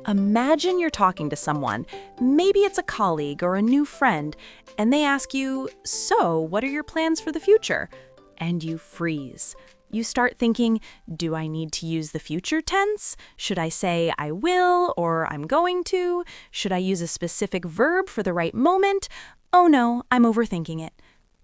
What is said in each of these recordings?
Imagine you're talking to someone, maybe it's a colleague or a new friend, and they ask you, "So, what are your plans for the future?" And you freeze. You start thinking, do I need to use the future tense? Should I say I will or I'm going to? Should I use a specific verb for the right moment? Oh no, I'm overthinking it.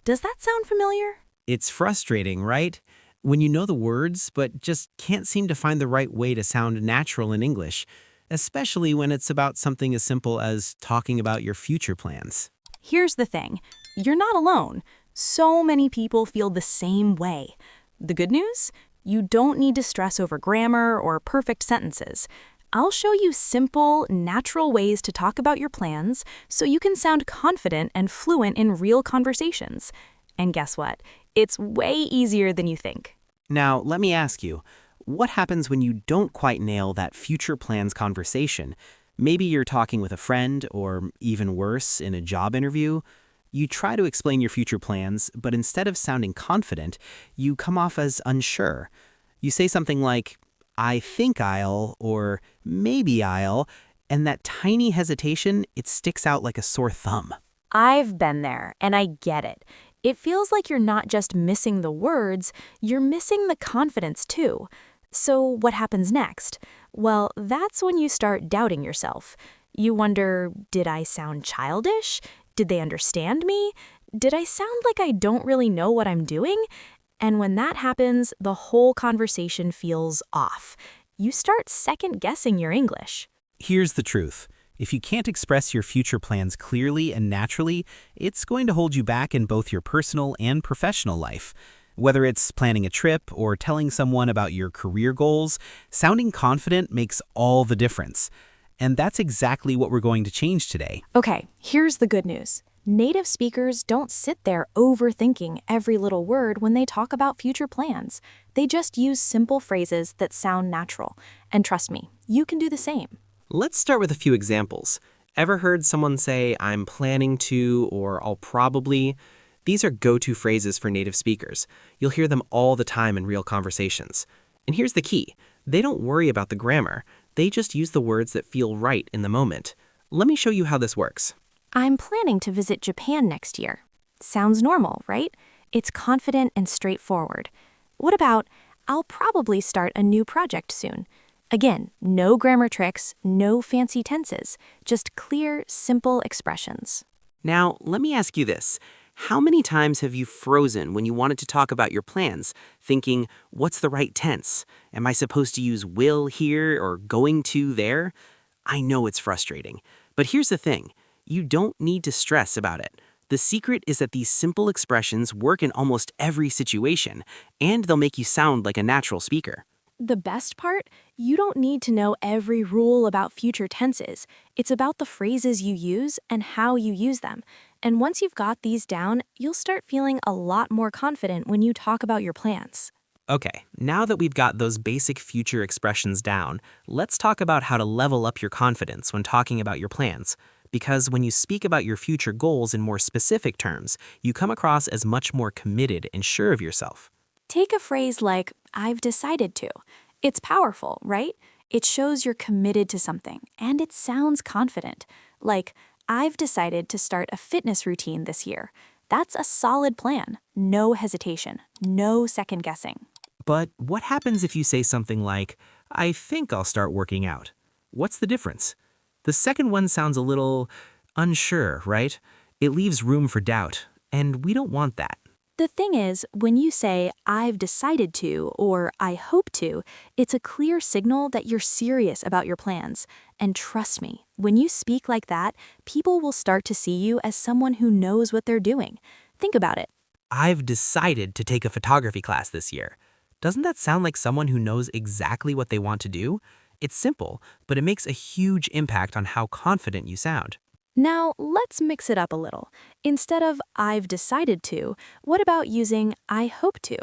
Does that sound familiar? It's frustrating, right? When you know the words, but just can't seem to find the right way to sound natural in English, especially when it's about something as simple as talking about your future plans. Here's the thing, you're not alone. So many people feel the same way. The good news? You don't need to stress over grammar or perfect sentences. I'll show you simple, natural ways to talk about your plans so you can sound confident and fluent in real conversations. And guess what? It's way easier than you think. Now, let me ask you, what happens when you don't quite nail that future plans conversation? Maybe you're talking with a friend, or even worse, in a job interview. You try to explain your future plans, but instead of sounding confident, you come off as unsure. You say something like, I think I'll, or maybe I'll, and that tiny hesitation, it sticks out like a sore thumb. I've been there, and I get it. It feels like you're not just missing the words, you're missing the confidence too. So what happens next? Well, that's when you start doubting yourself. You wonder, did I sound childish? Did they understand me? Did I sound like I don't really know what I'm doing? And when that happens, the whole conversation feels off. You start second-guessing your English. Here's the truth. If you can't express your future plans clearly and naturally, it's going to hold you back in both your personal and professional life. Whether it's planning a trip or telling someone about your career goals, sounding confident makes all the difference. And that's exactly what we're going to change today. Okay, here's the good news. Native speakers don't sit there overthinking every little word when they talk about future plans. They just use simple phrases that sound natural. And trust me, you can do the same. Let's start with a few examples. Ever heard someone say, I'm planning to, or I'll probably? These are go-to phrases for native speakers. You'll hear them all the time in real conversations. And here's the key. They don't worry about the grammar. They just use the words that feel right in the moment. Let me show you how this works. I'm planning to visit Japan next year. Sounds normal, right? It's confident and straightforward. What about, I'll probably start a new project soon? Again, no grammar tricks, no fancy tenses, just clear, simple expressions. Now, let me ask you this. How many times have you frozen when you wanted to talk about your plans, thinking, what's the right tense? Am I supposed to use will here or going to there? I know it's frustrating, but here's the thing. You don't need to stress about it. The secret is that these simple expressions work in almost every situation, and they'll make you sound like a natural speaker. The best part? You don't need to know every rule about future tenses. It's about the phrases you use and how you use them. And once you've got these down, you'll start feeling a lot more confident when you talk about your plans. Okay, now that we've got those basic future expressions down, let's talk about how to level up your confidence when talking about your plans. Because when you speak about your future goals in more specific terms, you come across as much more committed and sure of yourself. Take a phrase like, I've decided to. It's powerful, right? It shows you're committed to something, and it sounds confident. Like, I've decided to start a fitness routine this year. That's a solid plan. No hesitation. No second guessing. But what happens if you say something like, I think I'll start working out? What's the difference? The second one sounds a little unsure, right? It leaves room for doubt, and we don't want that. The thing is, when you say, I've decided to, or I hope to, it's a clear signal that you're serious about your plans. And trust me, when you speak like that, people will start to see you as someone who knows what they're doing. Think about it. I've decided to take a photography class this year. Doesn't that sound like someone who knows exactly what they want to do? It's simple, but it makes a huge impact on how confident you sound. Now, let's mix it up a little. Instead of I've decided to, what about using I hope to?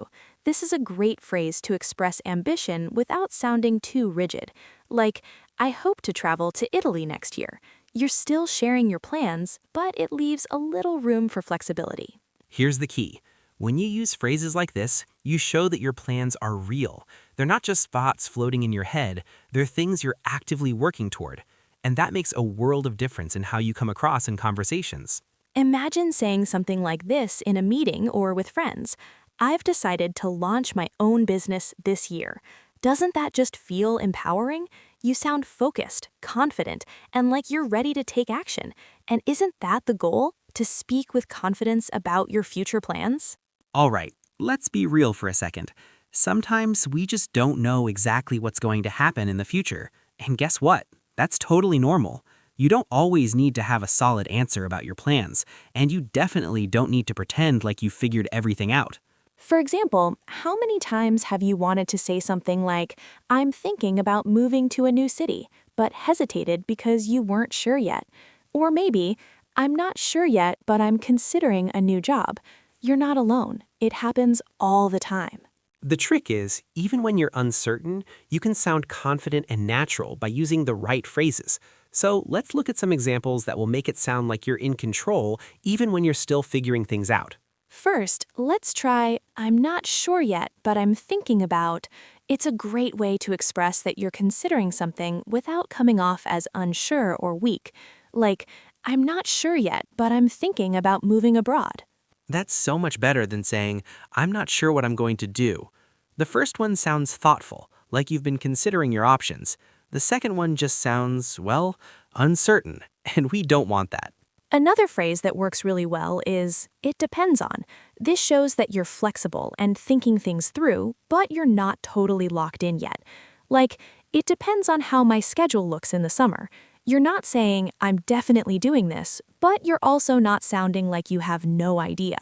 This is a great phrase to express ambition without sounding too rigid. Like, I hope to travel to Italy next year. You're still sharing your plans, but it leaves a little room for flexibility. Here's the key. When you use phrases like this, you show that your plans are real. They're not just thoughts floating in your head, they're things you're actively working toward. and that makes a world of difference in how you come across in conversations. Imagine saying something like this in a meeting or with friends. I've decided to launch my own business this year. Doesn't that just feel empowering? You sound focused, confident, and like you're ready to take action. And isn't that the goal? To speak with confidence about your future plans? All right, let's be real for a second. Sometimes we just don't know exactly what's going to happen in the future. And guess what? That's totally normal. You don't always need to have a solid answer about your plans, and you definitely don't need to pretend like you figured everything out. For example, how many times have you wanted to say something like, I'm thinking about moving to a new city, but hesitated because you weren't sure yet? Or maybe, I'm not sure yet, but I'm considering a new job. You're not alone. It happens all the time. The trick is, even when you're uncertain, you can sound confident and natural by using the right phrases. So let's look at some examples that will make it sound like you're in control even when you're still figuring things out. First, let's try, I'm not sure yet, but I'm thinking about. It's a great way to express that you're considering something without coming off as unsure or weak. Like, I'm not sure yet, but I'm thinking about moving abroad. That's so much better than saying, I'm not sure what I'm going to do. The first one sounds thoughtful, like you've been considering your options. The second one just sounds, well, uncertain, and we don't want that. Another phrase that works really well is, it depends on. This shows that you're flexible and thinking things through, but you're not totally locked in yet. Like, it depends on how my schedule looks in the summer. You're not saying, I'm definitely doing this, but you're also not sounding like you have no idea.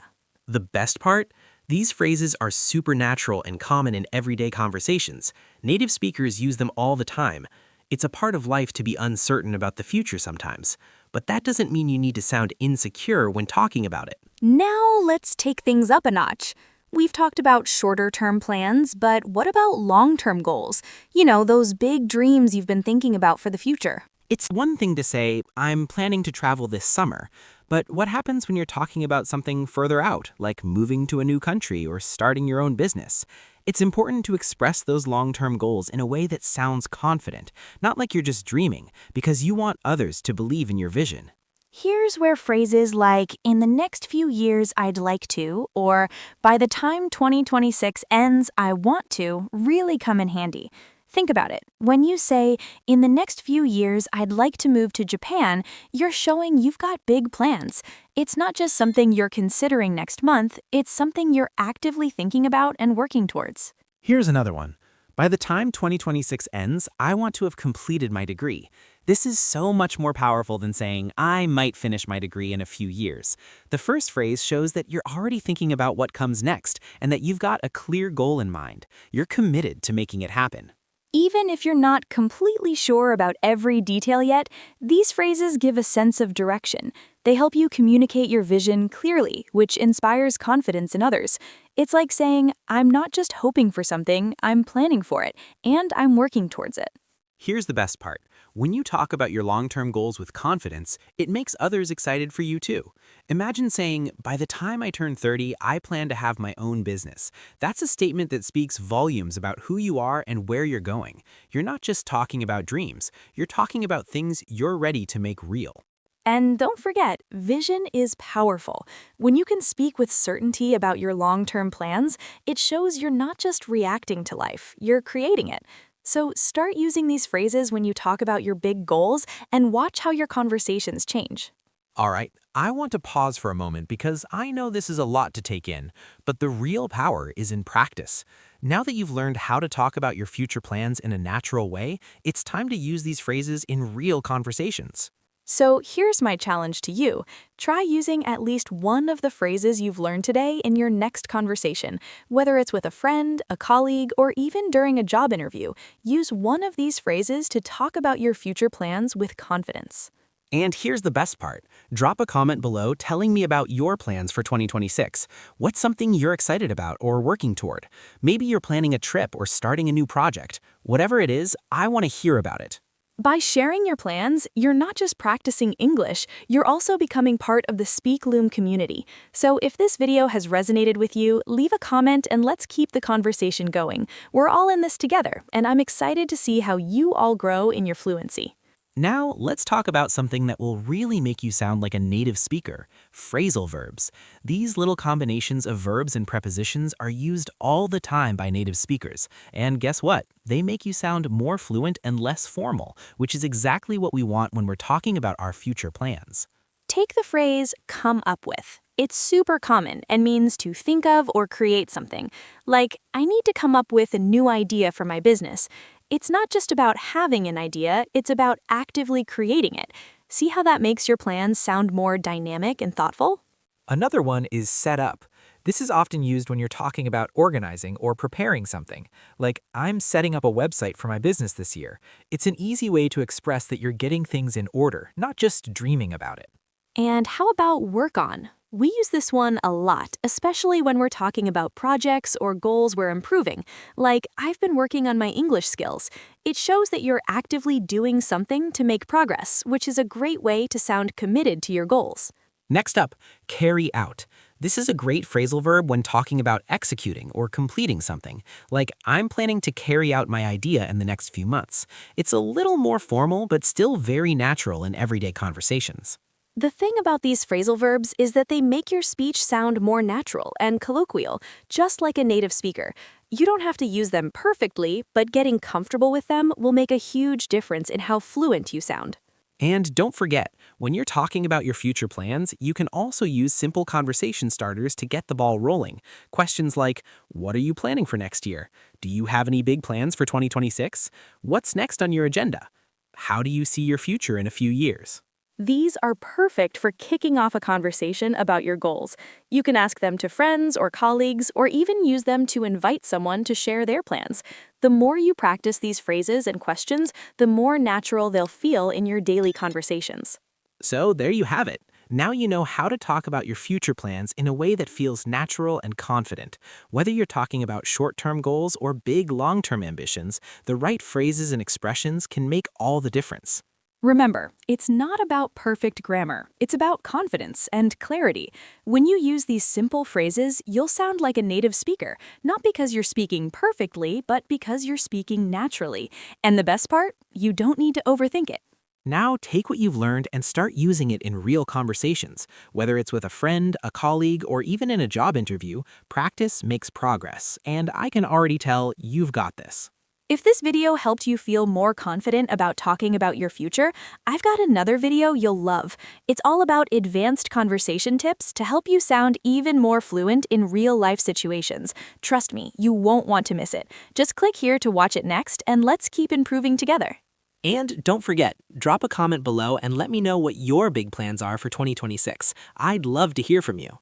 The best part? These phrases are supernatural and common in everyday conversations. Native speakers use them all the time. It's a part of life to be uncertain about the future sometimes, but that doesn't mean you need to sound insecure when talking about it. Now let's take things up a notch. We've talked about shorter-term plans, but what about long-term goals? You know, those big dreams you've been thinking about for the future. It's one thing to say, I'm planning to travel this summer, but what happens when you're talking about something further out, like moving to a new country or starting your own business? It's important to express those long-term goals in a way that sounds confident, not like you're just dreaming, because you want others to believe in your vision. Here's where phrases like, in the next few years I'd like to, or by the time 2026 ends I want to, really come in handy. Think about it. When you say, in the next few years I'd like to move to Japan, you're showing you've got big plans. It's not just something you're considering next month, it's something you're actively thinking about and working towards. Here's another one. By the time 2026 ends, I want to have completed my degree. This is so much more powerful than saying, I might finish my degree in a few years. The first phrase shows that you're already thinking about what comes next and that you've got a clear goal in mind. You're committed to making it happen. Even if you're not completely sure about every detail yet, these phrases give a sense of direction. They help you communicate your vision clearly, which inspires confidence in others. It's like saying, I'm not just hoping for something, I'm planning for it, and I'm working towards it. Here's the best part. When you talk about your long-term goals with confidence, it makes others excited for you too. Imagine saying, by the time I turn 30, I plan to have my own business. That's a statement that speaks volumes about who you are and where you're going. You're not just talking about dreams, you're talking about things you're ready to make real. And don't forget, vision is powerful. When you can speak with certainty about your long-term plans, it shows you're not just reacting to life, you're creating it. So start using these phrases when you talk about your big goals and watch how your conversations change. All right, I want to pause for a moment because I know this is a lot to take in, but the real power is in practice. Now that you've learned how to talk about your future plans in a natural way, it's time to use these phrases in real conversations. So here's my challenge to you. Try using at least one of the phrases you've learned today in your next conversation. Whether it's with a friend, a colleague, or even during a job interview, use one of these phrases to talk about your future plans with confidence. And here's the best part. Drop a comment below telling me about your plans for 2026. What's something you're excited about or working toward? Maybe you're planning a trip or starting a new project. Whatever it is, I want to hear about it. By sharing your plans, you're not just practicing English, you're also becoming part of the Speak Loom community. So if this video has resonated with you, leave a comment and let's keep the conversation going. We're all in this together, and I'm excited to see how you all grow in your fluency. Now, let's talk about something that will really make you sound like a native speaker, phrasal verbs. These little combinations of verbs and prepositions are used all the time by native speakers. And guess what? They make you sound more fluent and less formal, which is exactly what we want when we're talking about our future plans. Take the phrase come up with. It's super common and means to think of or create something. Like, I need to come up with a new idea for my business. It's not just about having an idea, it's about actively creating it. See how that makes your plans sound more dynamic and thoughtful? Another one is set up. This is often used when you're talking about organizing or preparing something. Like, I'm setting up a website for my business this year. It's an easy way to express that you're getting things in order, not just dreaming about it. And how about work on? We use this one a lot, especially when we're talking about projects or goals we're improving. Like, I've been working on my English skills. It shows that you're actively doing something to make progress, which is a great way to sound committed to your goals. Next up, carry out. This is a great phrasal verb when talking about executing or completing something, like I'm planning to carry out my idea in the next few months. It's a little more formal, but still very natural in everyday conversations. The thing about these phrasal verbs is that they make your speech sound more natural and colloquial, just like a native speaker. You don't have to use them perfectly, but getting comfortable with them will make a huge difference in how fluent you sound. And don't forget, when you're talking about your future plans, you can also use simple conversation starters to get the ball rolling. Questions like, what are you planning for next year? Do you have any big plans for 2026? What's next on your agenda? How do you see your future in a few years? These are perfect for kicking off a conversation about your goals. You can ask them to friends or colleagues, or even use them to invite someone to share their plans. The more you practice these phrases and questions, the more natural they'll feel in your daily conversations. So there you have it. Now you know how to talk about your future plans in a way that feels natural and confident. Whether you're talking about short-term goals or big long-term ambitions, the right phrases and expressions can make all the difference. Remember, it's not about perfect grammar. It's about confidence and clarity. When you use these simple phrases, you'll sound like a native speaker, not because you're speaking perfectly, but because you're speaking naturally. And the best part, you don't need to overthink it. Now take what you've learned and start using it in real conversations. Whether it's with a friend, a colleague, or even in a job interview, practice makes progress, and I can already tell you've got this. If this video helped you feel more confident about talking about your future, I've got another video you'll love. It's all about advanced conversation tips to help you sound even more fluent in real-life situations. Trust me, you won't want to miss it. Just click here to watch it next, and let's keep improving together. And don't forget, drop a comment below and let me know what your big plans are for 2026. I'd love to hear from you.